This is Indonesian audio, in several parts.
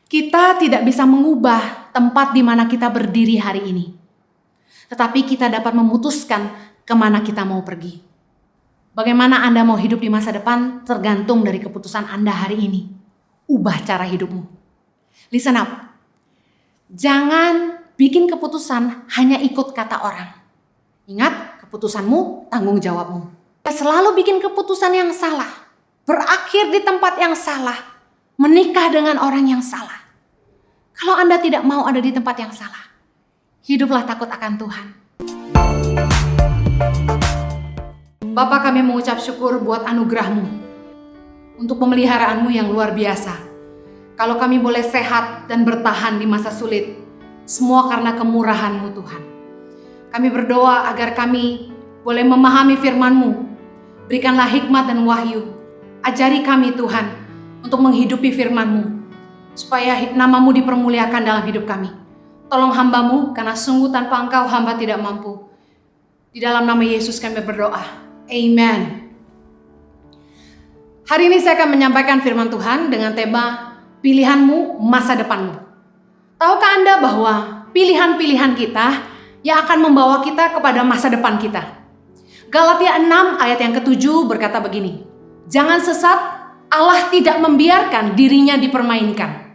Kita tidak bisa mengubah tempat di mana kita berdiri hari ini. Tetapi kita dapat memutuskan kemana kita mau pergi. Bagaimana Anda mau hidup di masa depan tergantung dari keputusan Anda hari ini. Ubah cara hidupmu. Listen up. Jangan bikin keputusan hanya ikut kata orang. Ingat, keputusanmu tanggung jawabmu. Selalu bikin keputusan yang salah. Berakhir di tempat yang salah. Menikah dengan orang yang salah. Kalau Anda tidak mau ada di tempat yang salah, hiduplah takut akan Tuhan. Bapa, kami mengucap syukur buat anugerah-Mu. Untuk pemeliharaanmu yang luar biasa. Kalau kami boleh sehat dan bertahan di masa sulit, semua karena kemurahan-Mu Tuhan. Kami berdoa agar kami boleh memahami firman-Mu. Berikanlah hikmat dan wahyu. Ajari kami Tuhan untuk menghidupi firman-Mu. Supaya nama-Mu dipermuliakan dalam hidup kami. Tolong hamba-Mu karena sungguh tanpa Engkau hamba tidak mampu. Di dalam nama Yesus kami berdoa. Amen. Hari ini saya akan menyampaikan firman Tuhan dengan tema pilihanmu masa depanmu. Tahukah Anda bahwa pilihan-pilihan kita yang akan membawa kita kepada masa depan kita? Galatia 6 ayat yang ke-7 berkata begini. Jangan sesat, Allah tidak membiarkan dirinya dipermainkan.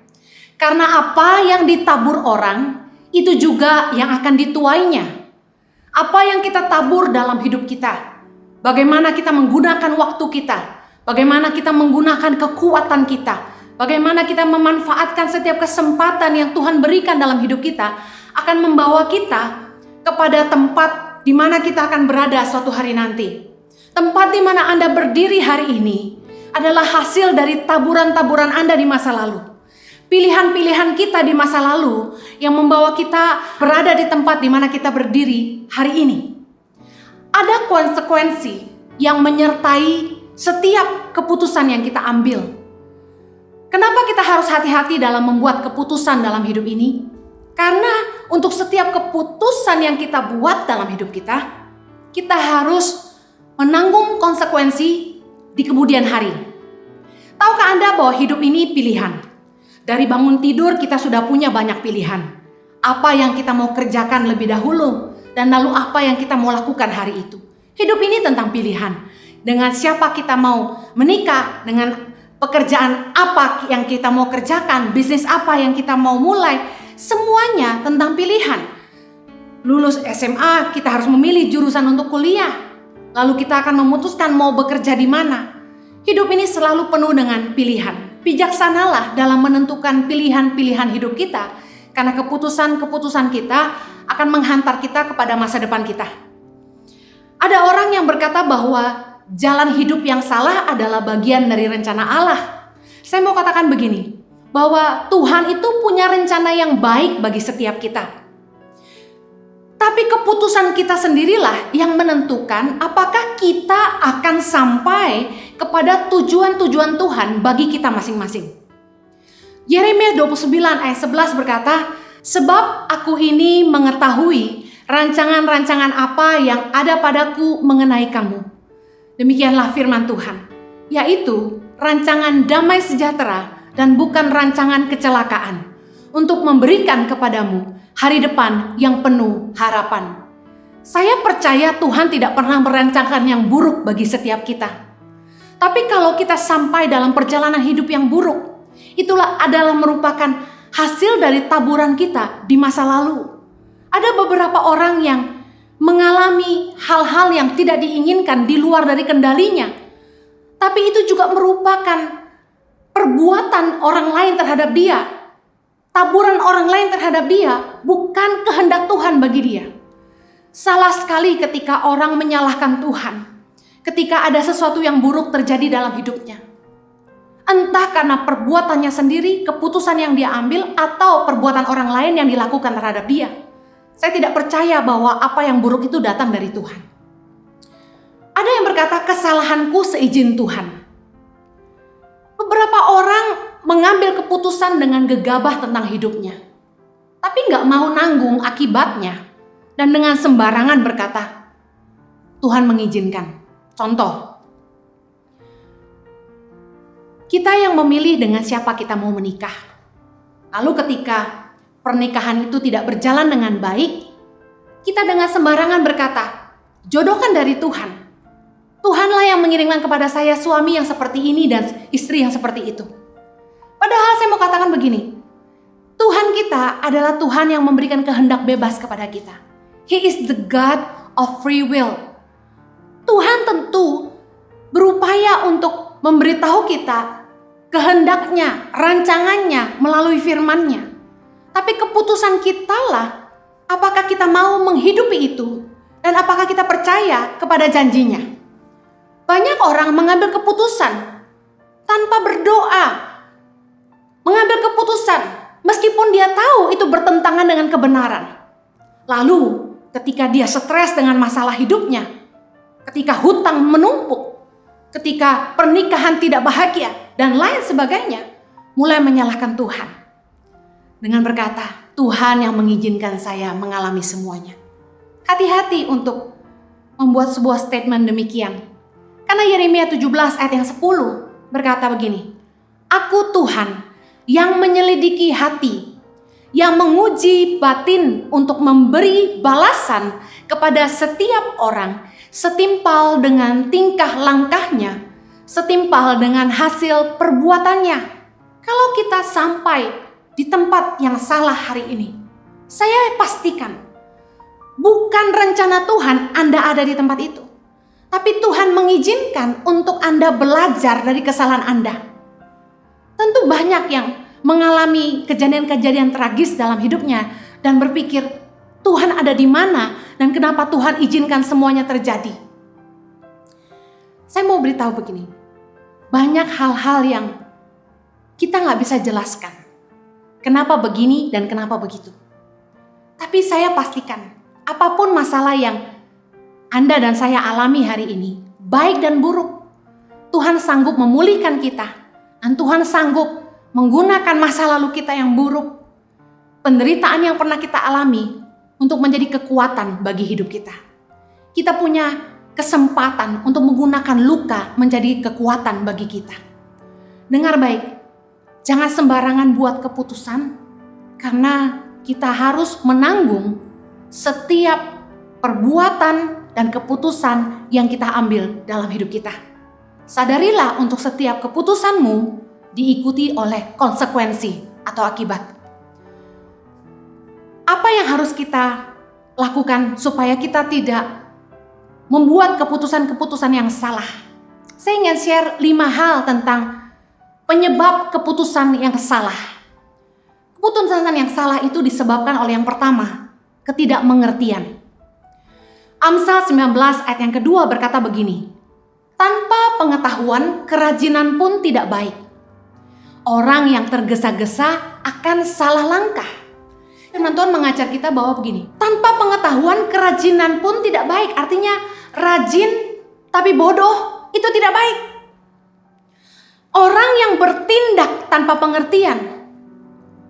Karena apa yang ditabur orang, itu juga yang akan dituainya. Apa yang kita tabur dalam hidup kita, bagaimana kita menggunakan waktu kita, bagaimana kita menggunakan kekuatan kita, bagaimana kita memanfaatkan setiap kesempatan yang Tuhan berikan dalam hidup kita, akan membawa kita kepada tempat di mana kita akan berada suatu hari nanti. Tempat di mana Anda berdiri hari ini adalah hasil dari taburan-taburan Anda di masa lalu. Pilihan-pilihan kita di masa lalu yang membawa kita berada di tempat di mana kita berdiri hari ini. Ada konsekuensi yang menyertai setiap keputusan yang kita ambil. Kenapa kita harus hati-hati dalam membuat keputusan dalam hidup ini? Karena untuk setiap keputusan yang kita buat dalam hidup kita, kita harus menanggung konsekuensi di kemudian hari. Tahukah Anda bahwa hidup ini pilihan? Dari bangun tidur kita sudah punya banyak pilihan. Apa yang kita mau kerjakan lebih dahulu dan lalu apa yang kita mau lakukan hari itu. Hidup ini tentang pilihan. Dengan siapa kita mau menikah, dengan pekerjaan apa yang kita mau kerjakan, bisnis apa yang kita mau mulai, semuanya tentang pilihan. Lulus SMA kita harus memilih jurusan untuk kuliah. Lalu kita akan memutuskan mau bekerja di mana. Hidup ini selalu penuh dengan pilihan. Bijaksanalah dalam menentukan pilihan-pilihan hidup kita, karena keputusan-keputusan kita akan menghantar kita kepada masa depan kita. Ada orang yang berkata bahwa jalan hidup yang salah adalah bagian dari rencana Allah. Saya mau katakan begini, bahwa Tuhan itu punya rencana yang baik bagi setiap kita. Tapi keputusan kita sendirilah yang menentukan apakah kita akan sampai kepada tujuan-tujuan Tuhan bagi kita masing-masing. Yeremia 29 ayat 11 berkata, sebab aku ini mengetahui rancangan-rancangan apa yang ada padaku mengenai kamu. Demikianlah firman Tuhan, yaitu rancangan damai sejahtera dan bukan rancangan kecelakaan, untuk memberikan kepadamu hari depan yang penuh harapan. Saya percaya Tuhan tidak pernah merancangkan yang buruk bagi setiap kita. Tapi kalau kita sampai dalam perjalanan hidup yang buruk, itulah adalah merupakan hasil dari taburan kita di masa lalu. Ada beberapa orang yang mengalami hal-hal yang tidak diinginkan di luar dari kendalinya. Tapi itu juga merupakan perbuatan orang lain terhadap dia. Taburan orang lain terhadap dia bukan kehendak Tuhan bagi dia. Salah sekali ketika orang menyalahkan Tuhan. Ketika ada sesuatu yang buruk terjadi dalam hidupnya. Entah karena perbuatannya sendiri, keputusan yang dia ambil, atau perbuatan orang lain yang dilakukan terhadap dia. Saya tidak percaya bahwa apa yang buruk itu datang dari Tuhan. Ada yang berkata kesalahanku seizin Tuhan. Beberapa orang mengambil keputusan dengan gegabah tentang hidupnya. Tapi gak mau nanggung akibatnya. Dan dengan sembarangan berkata, Tuhan mengizinkan. Contoh, kita yang memilih dengan siapa kita mau menikah. Lalu ketika pernikahan itu tidak berjalan dengan baik, kita dengan sembarangan berkata, jodohkan dari Tuhan. Tuhanlah yang mengirimkan kepada saya suami yang seperti ini dan istri yang seperti itu. Padahal saya mau katakan begini, Tuhan kita adalah Tuhan yang memberikan kehendak bebas kepada kita. He is the God of free will. Tuhan tentu berupaya untuk memberitahu kita kehendaknya, rancangannya melalui firman-Nya. Tapi keputusan kitalah apakah kita mau menghidupi itu dan apakah kita percaya kepada janjinya. Banyak orang mengambil keputusan tanpa berdoa. Mengambil keputusan meskipun dia tahu itu bertentangan dengan kebenaran. Lalu ketika dia stres dengan masalah hidupnya, ketika hutang menumpuk, ketika pernikahan tidak bahagia dan lain sebagainya, mulai menyalahkan Tuhan. Dengan berkata, Tuhan yang mengizinkan saya mengalami semuanya. Hati-hati untuk membuat sebuah statement demikian. Karena Yeremia 17 ayat yang 10 berkata begini, Aku Tuhan yang menyelidiki hati, yang menguji batin untuk memberi balasan kepada setiap orang setimpal dengan tingkah langkahnya, setimpal dengan hasil perbuatannya. Kalau kita sampai di tempat yang salah hari ini, saya pastikan bukan rencana Tuhan Anda ada di tempat itu, tapi Tuhan mengizinkan untuk Anda belajar dari kesalahan Anda. Tentu banyak yang mengalami kejadian-kejadian tragis dalam hidupnya dan berpikir, Tuhan ada di mana dan kenapa Tuhan izinkan semuanya terjadi. Saya mau beritahu begini, banyak hal-hal yang kita nggak bisa jelaskan. Kenapa begini dan kenapa begitu. Tapi saya pastikan, apapun masalah yang Anda dan saya alami hari ini, baik dan buruk, Tuhan sanggup memulihkan kita. Dan Tuhan sanggup menggunakan masa lalu kita yang buruk, penderitaan yang pernah kita alami, untuk menjadi kekuatan bagi hidup kita. Kita punya kesempatan untuk menggunakan luka menjadi kekuatan bagi kita. Dengar baik, jangan sembarangan buat keputusan, karena kita harus menanggung setiap perbuatan dan keputusan yang kita ambil dalam hidup kita. Sadarilah untuk setiap keputusanmu diikuti oleh konsekuensi atau akibat. Apa yang harus kita lakukan supaya kita tidak membuat keputusan-keputusan yang salah? Saya ingin share 5 hal tentang penyebab keputusan yang salah. Keputusan yang salah itu disebabkan oleh yang pertama, ketidakmengertian. Amsal 19 ayat yang kedua berkata begini, tanpa pengetahuan kerajinan pun tidak baik. Orang yang tergesa-gesa akan salah langkah. Firman Tuhan mengajar kita bahwa begini, tanpa pengetahuan kerajinan pun tidak baik. Artinya rajin tapi bodoh itu tidak baik. Orang yang bertindak tanpa pengertian,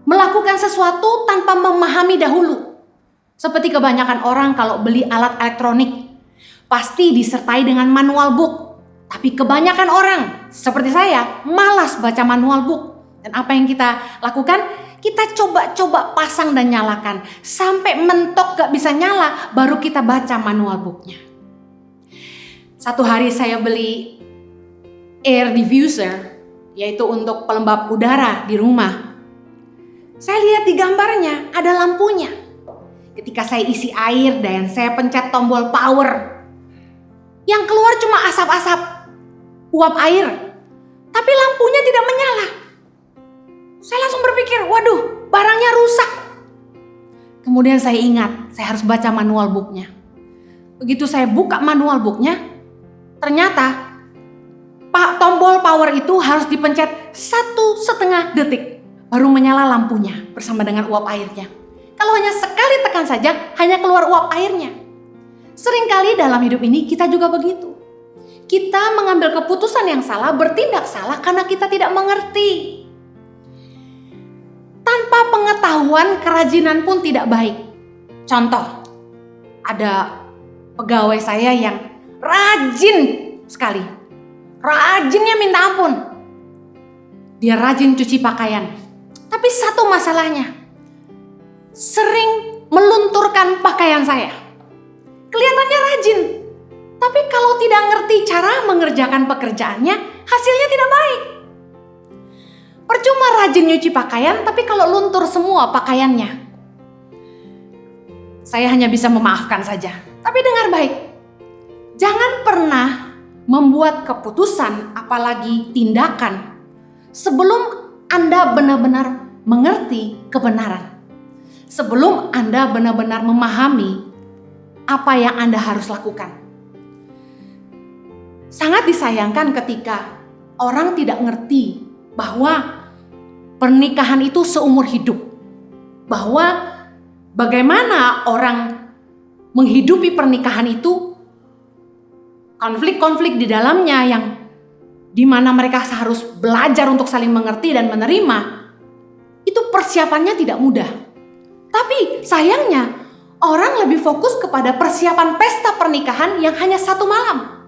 melakukan sesuatu tanpa memahami dahulu. Seperti kebanyakan orang kalau beli alat elektronik, pasti disertai dengan manual book. Tapi kebanyakan orang, seperti saya, malas baca manual book. Dan apa yang kita lakukan? Kita coba-coba pasang dan nyalakan. Sampai mentok gak bisa nyala, baru kita baca manual booknya. Satu hari saya beli air diffuser, yaitu untuk pelembab udara di rumah. Saya lihat di gambarnya ada lampunya. Ketika saya isi air dan saya pencet tombol power, yang keluar cuma asap-asap uap air, tapi lampunya tidak menyala. Saya langsung berpikir, waduh, barangnya rusak. Kemudian saya ingat, saya harus baca manual booknya. Begitu saya buka manual booknya, ternyata tombol power itu harus dipencet 1,5 detik baru menyala lampunya bersama dengan uap airnya. Kalau hanya sekali tekan saja, hanya keluar uap airnya. Seringkali dalam hidup ini kita juga begitu. Kita mengambil keputusan yang salah, bertindak salah karena kita tidak mengerti. Tanpa pengetahuan kerajinan pun tidak baik. Contoh, ada pegawai saya yang rajin sekali. Rajinnya minta ampun. Dia rajin cuci pakaian. Tapi satu masalahnya, sering melunturkan pakaian saya. Kelihatannya rajin, tapi kalau tidak ngerti cara mengerjakan pekerjaannya, hasilnya tidak baik. Percuma rajin nyuci pakaian, tapi kalau luntur semua pakaiannya, saya hanya bisa memaafkan saja. Tapi dengar baik, jangan pernah membuat keputusan, apalagi tindakan, sebelum Anda benar-benar mengerti kebenaran. Sebelum Anda benar-benar memahami apa yang Anda harus lakukan. Sangat disayangkan ketika orang tidak ngerti bahwa pernikahan itu seumur hidup. Bahwa bagaimana orang menghidupi pernikahan itu, konflik-konflik di dalamnya yang dimana mereka harus belajar untuk saling mengerti dan menerima, itu persiapannya tidak mudah. Tapi sayangnya orang lebih fokus kepada persiapan pesta pernikahan yang hanya 1 malam.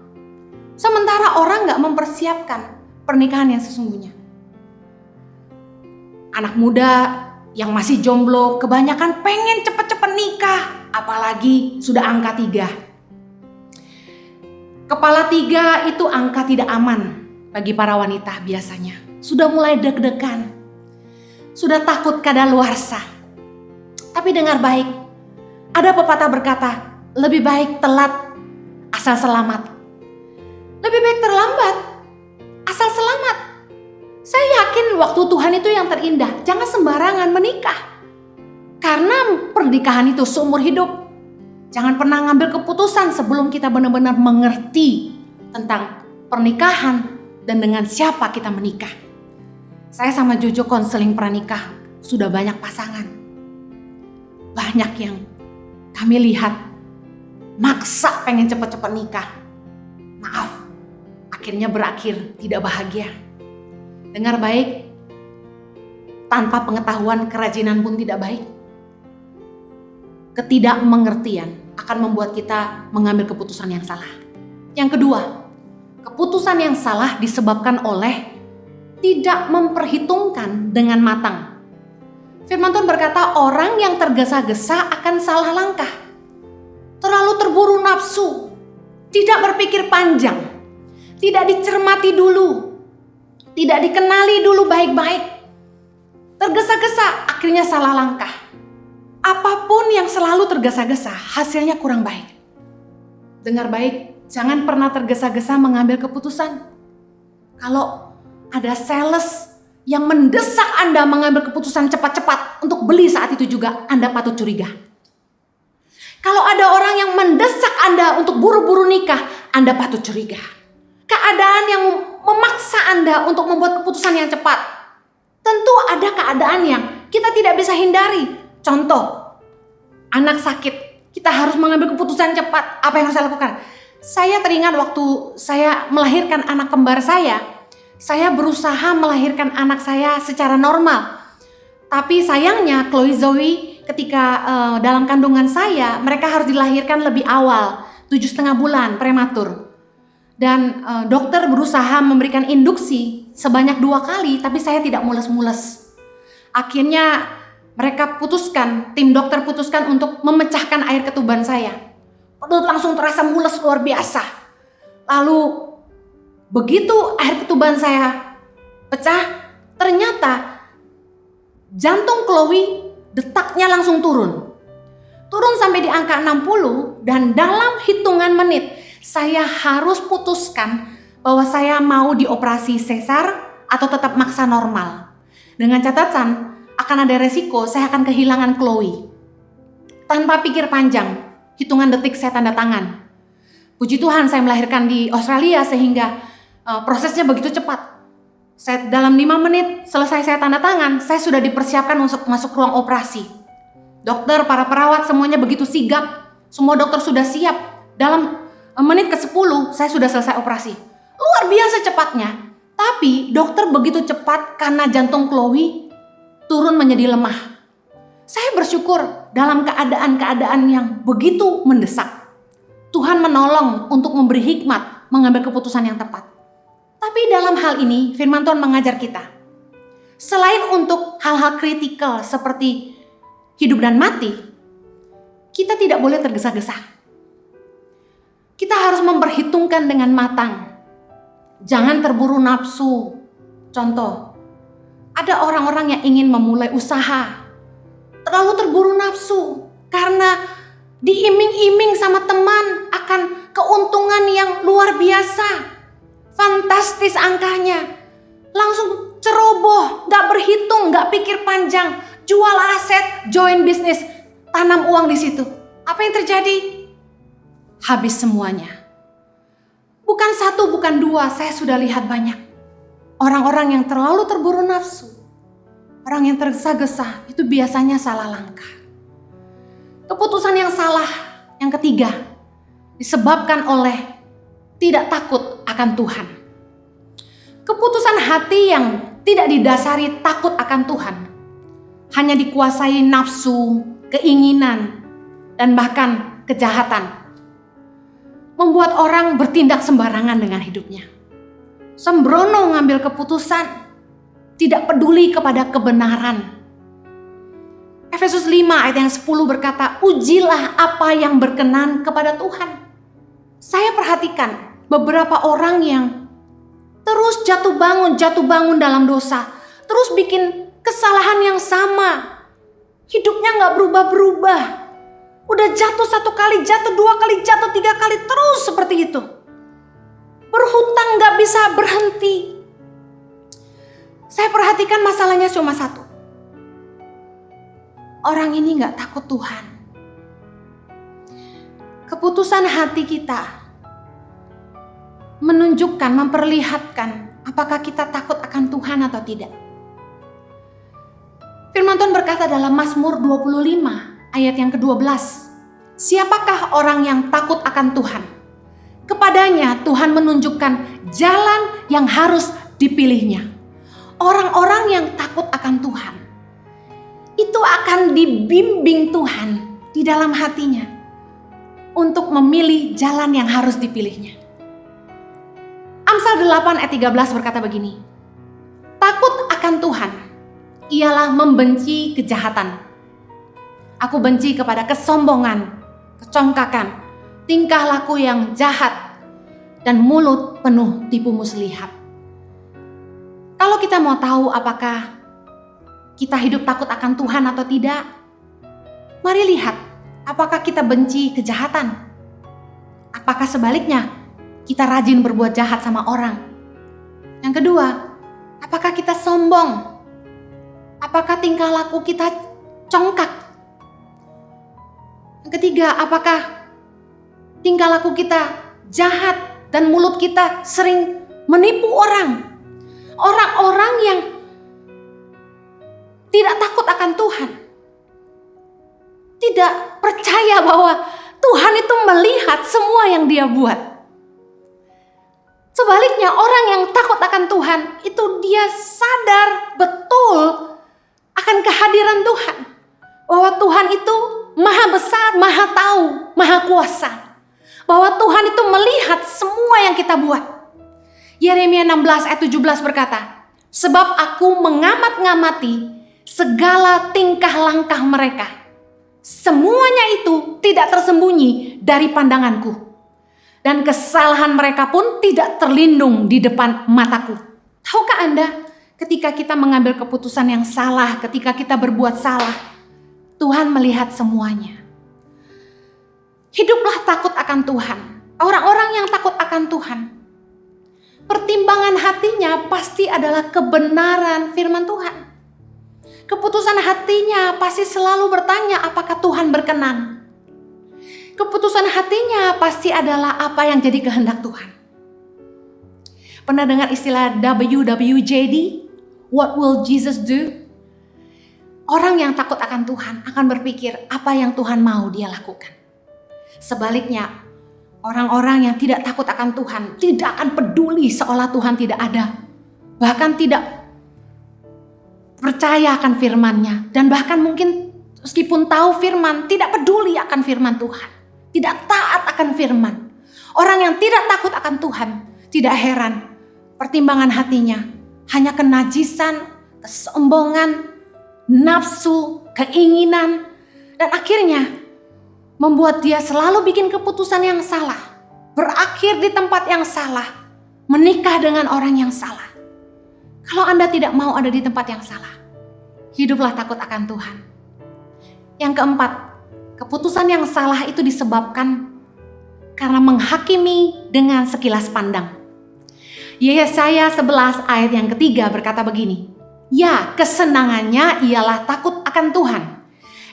Sementara orang gak mempersiapkan pernikahan yang sesungguhnya. Anak muda yang masih jomblo kebanyakan pengen cepet-cepet nikah, apalagi sudah angka 3. Kepala 3 itu angka tidak aman bagi para wanita biasanya. Sudah mulai deg-degan, sudah takut kadaluarsa. Tapi dengar baik, ada pepatah berkata, lebih baik telat asal selamat. Lebih baik terlambat asal selamat. Saya yakin waktu Tuhan itu yang terindah. Jangan sembarangan menikah. Karena pernikahan itu seumur hidup. Jangan pernah ngambil keputusan sebelum kita benar-benar mengerti tentang pernikahan dan dengan siapa kita menikah. Saya sama Jojo konseling pranikah, sudah banyak pasangan. Banyak yang kami lihat maksa pengen cepet-cepet nikah. Maaf, akhirnya berakhir tidak bahagia. Dengar baik, tanpa pengetahuan kerajinan pun tidak baik. Ketidakmengertian akan membuat kita mengambil keputusan yang salah. Yang kedua, keputusan yang salah disebabkan oleh tidak memperhitungkan dengan matang. Firman Tuhan berkata, orang yang tergesa-gesa akan salah langkah. Terlalu terburu nafsu, tidak berpikir panjang, tidak dicermati dulu, tidak dikenali dulu baik-baik. Tergesa-gesa akhirnya salah langkah. Apapun yang selalu tergesa-gesa, hasilnya kurang baik. Dengar baik, jangan pernah tergesa-gesa mengambil keputusan. Kalau ada sales yang mendesak Anda mengambil keputusan cepat-cepat untuk beli saat itu juga, Anda patut curiga. Kalau ada orang yang mendesak Anda untuk buru-buru nikah, Anda patut curiga. Keadaan yang memaksa Anda untuk membuat keputusan yang cepat. Tentu ada keadaan yang kita tidak bisa hindari. Contoh, anak sakit, kita harus mengambil keputusan cepat. Apa yang harus saya lakukan? Saya teringat waktu saya melahirkan anak kembar saya berusaha melahirkan anak saya secara normal. Tapi sayangnya Chloe Zoe ketika dalam kandungan saya, mereka harus dilahirkan lebih awal, 7,5 bulan prematur. Dan dokter berusaha memberikan induksi sebanyak 2 kali, tapi saya tidak mules-mules. Akhirnya mereka putuskan, tim dokter putuskan untuk memecahkan air ketuban saya. Langsung terasa mules luar biasa. Lalu begitu air ketuban saya pecah, ternyata jantung Chloe detaknya langsung turun. Turun sampai di angka 60 dan dalam hitungan menit saya harus putuskan bahwa saya mau dioperasi sesar atau tetap maksa normal. Dengan catatan akan ada resiko saya akan kehilangan Chloe. Tanpa pikir panjang, hitungan detik saya tanda tangan. Puji Tuhan saya melahirkan di Australia sehingga prosesnya begitu cepat. Saya dalam 5 menit selesai saya tanda tangan, saya sudah dipersiapkan untuk masuk ruang operasi. Dokter, para perawat semuanya begitu sigap. Semua dokter sudah siap. Dalam menit ke-10 saya sudah selesai operasi. Luar biasa cepatnya. Tapi dokter begitu cepat karena jantung Chloe turun menjadi lemah. Saya bersyukur dalam keadaan-keadaan yang begitu mendesak. Tuhan menolong untuk memberi hikmat mengambil keputusan yang tepat. Tapi dalam hal ini firman Tuhan mengajar kita. Selain untuk hal-hal kritikal seperti hidup dan mati, kita tidak boleh tergesa-gesa. Kita harus memperhitungkan dengan matang. Jangan terburu nafsu. Contoh, ada orang-orang yang ingin memulai usaha, terlalu terburu nafsu karena diiming-iming sama teman akan keuntungan yang luar biasa. Fantastis angkanya. Langsung ceroboh, gak berhitung, gak pikir panjang. Jual aset, join bisnis, tanam uang di situ. Apa yang terjadi? Habis semuanya. Bukan satu, bukan dua, saya sudah lihat banyak. Orang-orang yang terlalu terburu nafsu, orang yang tergesa-gesa, itu biasanya salah langkah. Keputusan yang salah, yang ketiga, disebabkan oleh tidak takut akan Tuhan. Keputusan hati yang tidak didasari takut akan Tuhan, hanya dikuasai nafsu, keinginan, dan bahkan kejahatan, membuat orang bertindak sembarangan dengan hidupnya. Sembrono ngambil keputusan, tidak peduli kepada kebenaran. Efesus 5 ayat yang 10 berkata, ujilah apa yang berkenan kepada Tuhan. Saya perhatikan beberapa orang yang terus jatuh bangun dalam dosa. Terus bikin kesalahan yang sama. Hidupnya gak berubah-berubah. Udah jatuh 1 kali, jatuh 2 kali, jatuh 3 kali, terus seperti itu. Berhutang gak bisa berhenti. Saya perhatikan masalahnya cuma satu. Orang ini gak takut Tuhan. Keputusan hati kita menunjukkan, memperlihatkan apakah kita takut akan Tuhan atau tidak. Firman Tuhan berkata dalam Mazmur 25 ayat yang ke-12. Siapakah orang yang takut akan Tuhan? Kepadanya Tuhan menunjukkan jalan yang harus dipilihnya. Orang-orang yang takut akan Tuhan itu akan dibimbing Tuhan di dalam hatinya untuk memilih jalan yang harus dipilihnya. Amsal 8 ayat 13 berkata begini. Takut akan Tuhan ialah membenci kejahatan. Aku benci kepada kesombongan, kecongkakan, tingkah laku yang jahat, dan mulut penuh tipu muslihat. Kalau kita mau tahu apakah kita hidup takut akan Tuhan atau tidak, mari lihat apakah kita benci kejahatan. Apakah sebaliknya kita rajin berbuat jahat sama orang. Yang kedua, apakah kita sombong? Apakah tingkah laku kita congkak? Yang ketiga, apakah tingkah laku kita jahat dan mulut kita sering menipu orang? Orang-orang yang tidak takut akan Tuhan, tidak percaya bahwa Tuhan itu melihat semua yang dia buat. Sebaliknya, orang yang takut akan Tuhan itu dia sadar betul akan kehadiran Tuhan. Bahwa Tuhan itu maha besar, maha tahu, maha kuasa. Bahwa Tuhan itu melihat semua yang kita buat. Yeremia 16 ayat 17 berkata, sebab aku mengamat-ngamati segala tingkah langkah mereka. Semuanya itu tidak tersembunyi dari pandanganku. Dan kesalahan mereka pun tidak terlindung di depan mataku. Tahukah Anda, ketika kita mengambil keputusan yang salah, ketika kita berbuat salah, Tuhan melihat semuanya. Hiduplah takut akan Tuhan. Orang-orang yang takut akan Tuhan, pertimbangan hatinya pasti adalah kebenaran firman Tuhan. Keputusan hatinya pasti selalu bertanya apakah Tuhan berkenan. Keputusan hatinya pasti adalah apa yang jadi kehendak Tuhan. Pernah dengar istilah WWJD? What will Jesus do? Orang yang takut akan Tuhan akan berpikir apa yang Tuhan mau dia lakukan. Sebaliknya, orang-orang yang tidak takut akan Tuhan tidak akan peduli seolah Tuhan tidak ada. Bahkan tidak percaya akan firman-Nya. Dan bahkan mungkin meskipun tahu firman, tidak peduli akan firman Tuhan. Tidak taat akan firman. Orang yang tidak takut akan Tuhan, tidak heran pertimbangan hatinya hanya kenajisan, kesombongan, nafsu, keinginan, dan akhirnya membuat dia selalu bikin keputusan yang salah, berakhir di tempat yang salah, menikah dengan orang yang salah. Kalau Anda tidak mau ada di tempat yang salah, hiduplah takut akan Tuhan. Yang keempat, keputusan yang salah itu disebabkan karena menghakimi dengan sekilas pandang. Yesaya 11 ayat yang ketiga berkata begini, ya, kesenangannya ialah takut akan Tuhan.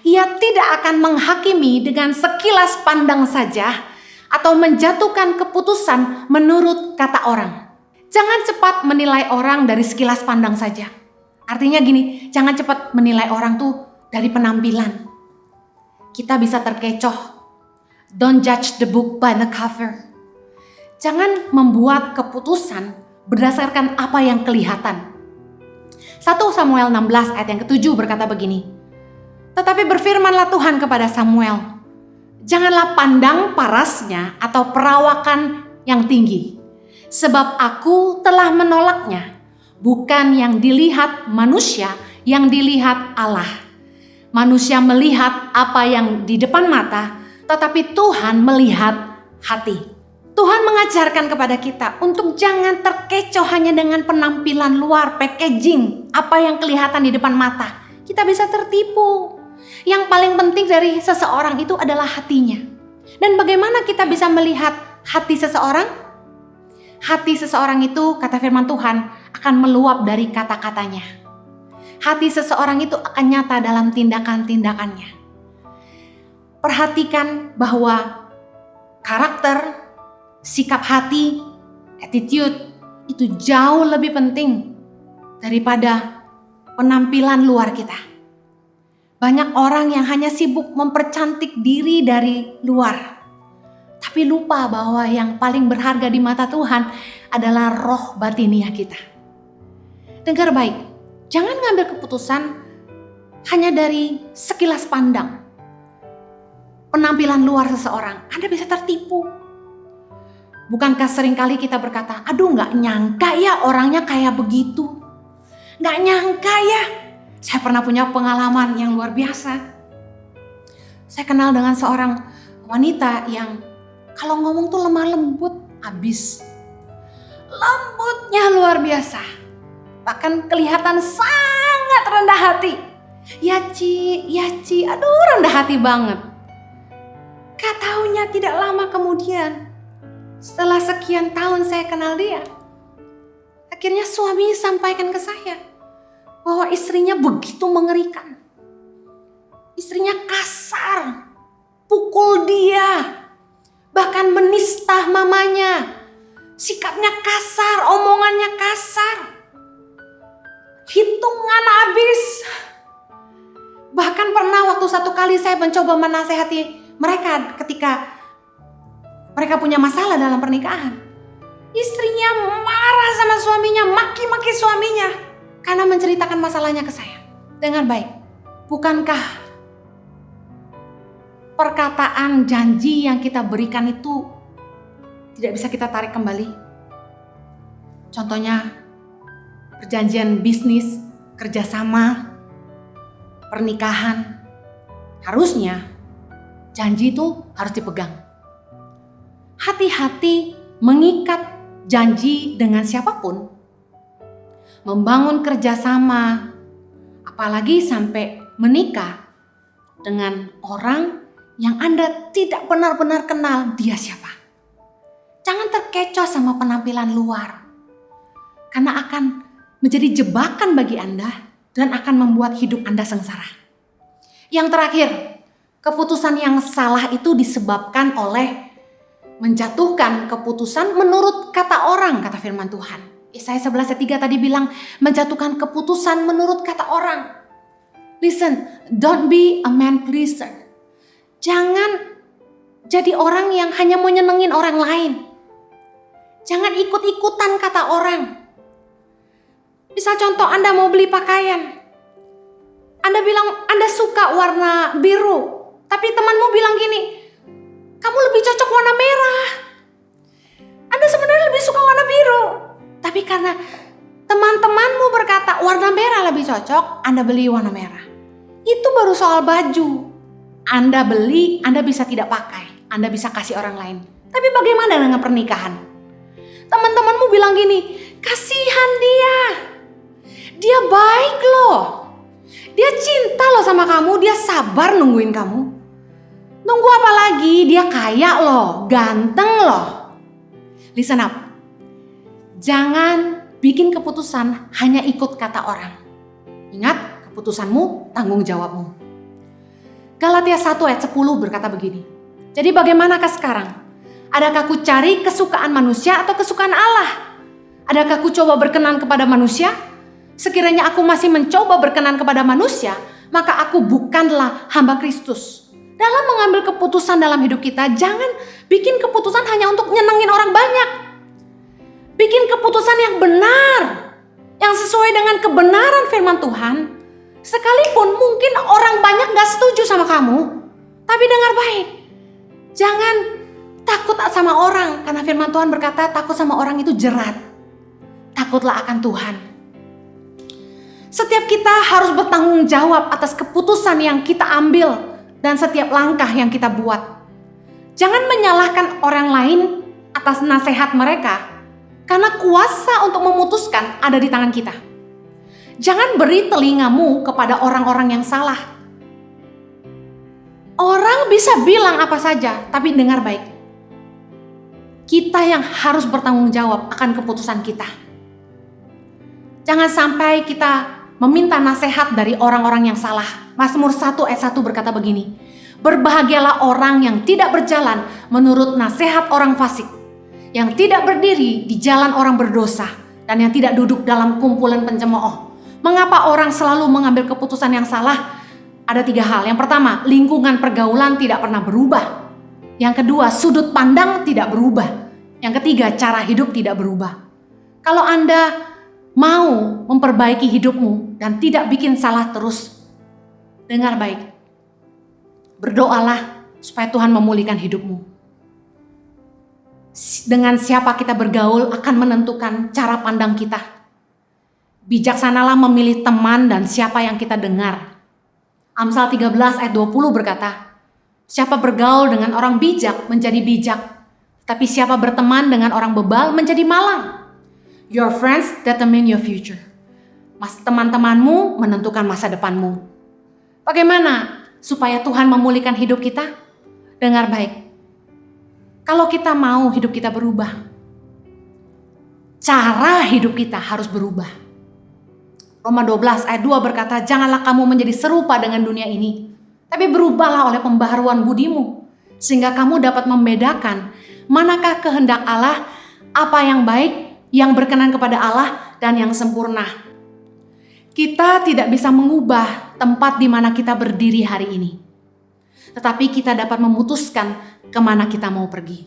Ia tidak akan menghakimi dengan sekilas pandang saja atau menjatuhkan keputusan menurut kata orang. Jangan cepat menilai orang dari sekilas pandang saja. Artinya gini, jangan cepat menilai orang tuh dari penampilan. Kita bisa terkecoh. Don't judge the book by the cover. Jangan membuat keputusan berdasarkan apa yang kelihatan. 1 Samuel 16 ayat yang ke-7 berkata begini, tetapi berfirmanlah Tuhan kepada Samuel, janganlah pandang parasnya atau perawakan yang tinggi, sebab aku telah menolaknya. Bukan yang dilihat manusia, yang dilihat Allah. Manusia melihat apa yang di depan mata, tetapi Tuhan melihat hati. Tuhan mengajarkan kepada kita untuk jangan terkecoh hanya dengan penampilan luar, packaging, apa yang kelihatan di depan mata. Kita bisa tertipu. Yang paling penting dari seseorang itu adalah hatinya. Dan bagaimana kita bisa melihat hati seseorang? Hati seseorang itu, kata firman Tuhan, akan meluap dari kata-katanya. Hati seseorang itu akan nyata dalam tindakan-tindakannya. Perhatikan bahwa karakter, sikap hati, attitude itu jauh lebih penting daripada penampilan luar kita. Banyak orang yang hanya sibuk mempercantik diri dari luar, tapi lupa bahwa yang paling berharga di mata Tuhan adalah roh batiniah kita. Dengar baik, jangan ngambil keputusan hanya dari sekilas pandang. Penampilan luar seseorang, Anda bisa tertipu. Bukankah seringkali kita berkata, aduh gak nyangka ya orangnya kayak begitu. Gak nyangka ya. Saya pernah punya pengalaman yang luar biasa. Saya kenal dengan seorang wanita yang kalau ngomong tuh lemah lembut abis. Lembutnya luar biasa. Bahkan kelihatan sangat rendah hati. Ya Ci, aduh rendah hati banget. Gak taunya tidak lama kemudian, setelah sekian tahun saya kenal dia, akhirnya suaminya sampaikan ke saya bahwa istrinya begitu mengerikan. Istrinya kasar, pukul dia, bahkan menista mamanya. Sikapnya kasar, omongannya kasar. Hitungan habis. Bahkan pernah waktu satu kali saya mencoba menasehati mereka ketika mereka punya masalah dalam pernikahan. Istrinya marah sama suaminya, maki-maki suaminya karena menceritakan masalahnya ke saya. Dengan baik, bukankah perkataan janji yang kita berikan itu tidak bisa kita tarik kembali? Contohnya perjanjian bisnis, kerjasama, pernikahan. Harusnya janji itu harus dipegang. Hati-hati mengikat janji dengan siapapun. Membangun kerjasama, apalagi sampai menikah dengan orang yang Anda tidak benar-benar kenal dia siapa. Jangan terkecoh sama penampilan luar, karena akan menjadi jebakan bagi Anda dan akan membuat hidup Anda sengsara. Yang terakhir, keputusan yang salah itu disebabkan oleh menjatuhkan keputusan menurut kata orang, kata firman Tuhan. Yesaya 11 ayat 3 tadi bilang menjatuhkan keputusan menurut kata orang. Listen, don't be a man pleaser. Jangan jadi orang yang hanya mau nyenengin orang lain. Jangan ikut-ikutan kata orang. Misal contoh Anda mau beli pakaian. Anda bilang Anda suka warna biru, tapi temanmu bilang gini, kamu lebih cocok warna merah. Anda sebenarnya lebih suka warna biru, tapi karena Teman-temanmu berkata warna merah lebih cocok, Anda beli warna merah. Itu baru soal baju. Anda beli, Anda bisa tidak pakai, Anda bisa kasih orang lain. Tapi bagaimana dengan pernikahan? Teman-temanmu bilang gini, kasihan dia. Dia baik loh. Dia cinta loh sama kamu, dia sabar nungguin kamu. Nunggu apa lagi? Dia kaya loh, ganteng loh. Listen up. Jangan bikin keputusan hanya ikut kata orang. Ingat, keputusanmu tanggung jawabmu. Galatia 1 ayat 10 berkata begini. Jadi bagaimanakah sekarang? Adakah ku cari kesukaan manusia atau kesukaan Allah? Adakah ku coba berkenan kepada manusia? Sekiranya aku masih mencoba berkenan kepada manusia, maka aku bukanlah hamba Kristus. Dalam mengambil keputusan dalam hidup kita, jangan bikin keputusan hanya untuk nyenengin orang banyak. Bikin keputusan yang benar, yang sesuai dengan kebenaran firman Tuhan. Sekalipun mungkin orang banyak gak setuju sama kamu, tapi dengar baik. Jangan takut sama orang, karena firman Tuhan berkata takut sama orang itu jerat. Takutlah akan Tuhan. Setiap kita harus bertanggung jawab atas keputusan yang kita ambil dan setiap langkah yang kita buat. Jangan menyalahkan orang lain atas nasihat mereka, karena kuasa untuk memutuskan ada di tangan kita. Jangan beri telingamu kepada orang-orang yang salah. Orang bisa bilang apa saja, tapi dengar baik. Kita yang harus bertanggung jawab akan keputusan kita. Jangan sampai kita meminta nasihat dari orang-orang yang salah. Mazmur 1 ayat 1 berkata begini. Berbahagialah orang yang tidak berjalan menurut nasihat orang fasik, yang tidak berdiri di jalan orang berdosa, dan yang tidak duduk dalam kumpulan pencemooh. Mengapa orang selalu mengambil keputusan yang salah? Ada 3 hal. Yang pertama, lingkungan pergaulan tidak pernah berubah. Yang kedua, sudut pandang tidak berubah. Yang ketiga, cara hidup tidak berubah. Kalau Anda mau memperbaiki hidupmu dan tidak bikin salah terus, dengar baik. Berdoalah supaya Tuhan memulihkan hidupmu. Dengan siapa kita bergaul akan menentukan cara pandang kita. Bijaksanalah memilih teman dan siapa yang kita dengar. Amsal 13 ayat 20 berkata, siapa bergaul dengan orang bijak menjadi bijak, tapi siapa berteman dengan orang bebal menjadi malang. Your friends determine your future. Teman-temanmu menentukan masa depanmu. Bagaimana supaya Tuhan memulihkan hidup kita? Dengar baik. Kalau kita mau hidup kita berubah, cara hidup kita harus berubah. Roma 12 ayat 2 berkata, janganlah kamu menjadi serupa dengan dunia ini, tapi berubahlah oleh pembaharuan budimu, sehingga kamu dapat membedakan manakah kehendak Allah, apa yang baik, yang berkenan kepada Allah, dan yang sempurna. Kita tidak bisa mengubah tempat di mana kita berdiri hari ini. Tetapi kita dapat memutuskan kemana kita mau pergi.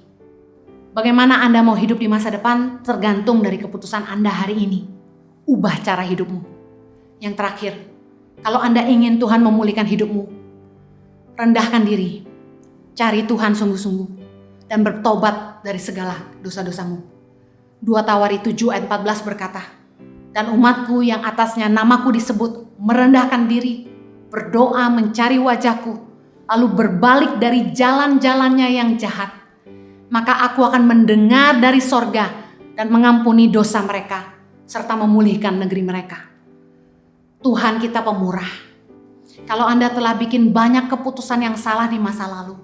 Bagaimana Anda mau hidup di masa depan tergantung dari keputusan Anda hari ini. Ubah cara hidupmu. Yang terakhir, kalau Anda ingin Tuhan memulihkan hidupmu, rendahkan diri. Cari Tuhan sungguh-sungguh dan bertobat dari segala dosa-dosamu. 2 Tawari 7 ayat 14 berkata, dan umatku yang atasnya namaku disebut merendahkan diri, berdoa mencari wajahku, lalu berbalik dari jalan-jalannya yang jahat, maka aku akan mendengar dari sorga dan mengampuni dosa mereka, serta memulihkan negeri mereka. Tuhan kita pemurah. Kalau Anda telah bikin banyak keputusan yang salah di masa lalu,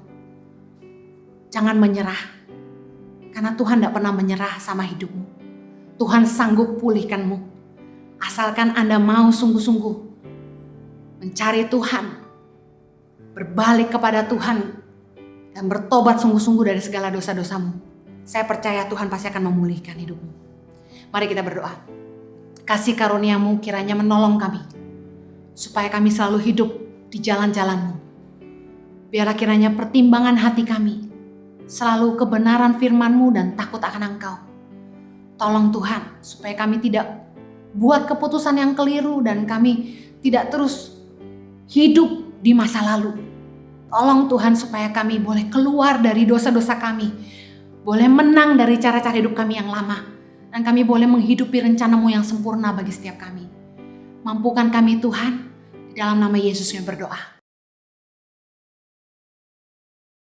jangan menyerah. Karena Tuhan tidak pernah menyerah sama hidupmu. Tuhan sanggup pulihkanmu. Asalkan Anda mau sungguh-sungguh mencari Tuhan, berbalik kepada Tuhan, dan bertobat sungguh-sungguh dari segala dosa-dosamu. Saya percaya Tuhan pasti akan memulihkan hidupmu. Mari kita berdoa. Kasih karunia-Mu kiranya menolong kami, supaya kami selalu hidup di jalan-jalan-Mu. Biarlah kiranya pertimbangan hati kami selalu kebenaran firman-Mu dan takut akan Engkau. Tolong Tuhan, supaya kami tidak buat keputusan yang keliru dan kami tidak terus hidup di masa lalu. Tolong Tuhan supaya kami boleh keluar dari dosa-dosa kami, boleh menang dari cara-cara hidup kami yang lama, dan kami boleh menghidupi rencana-Mu yang sempurna bagi setiap kami. Mampukan kami Tuhan, di dalam nama Yesus kami berdoa.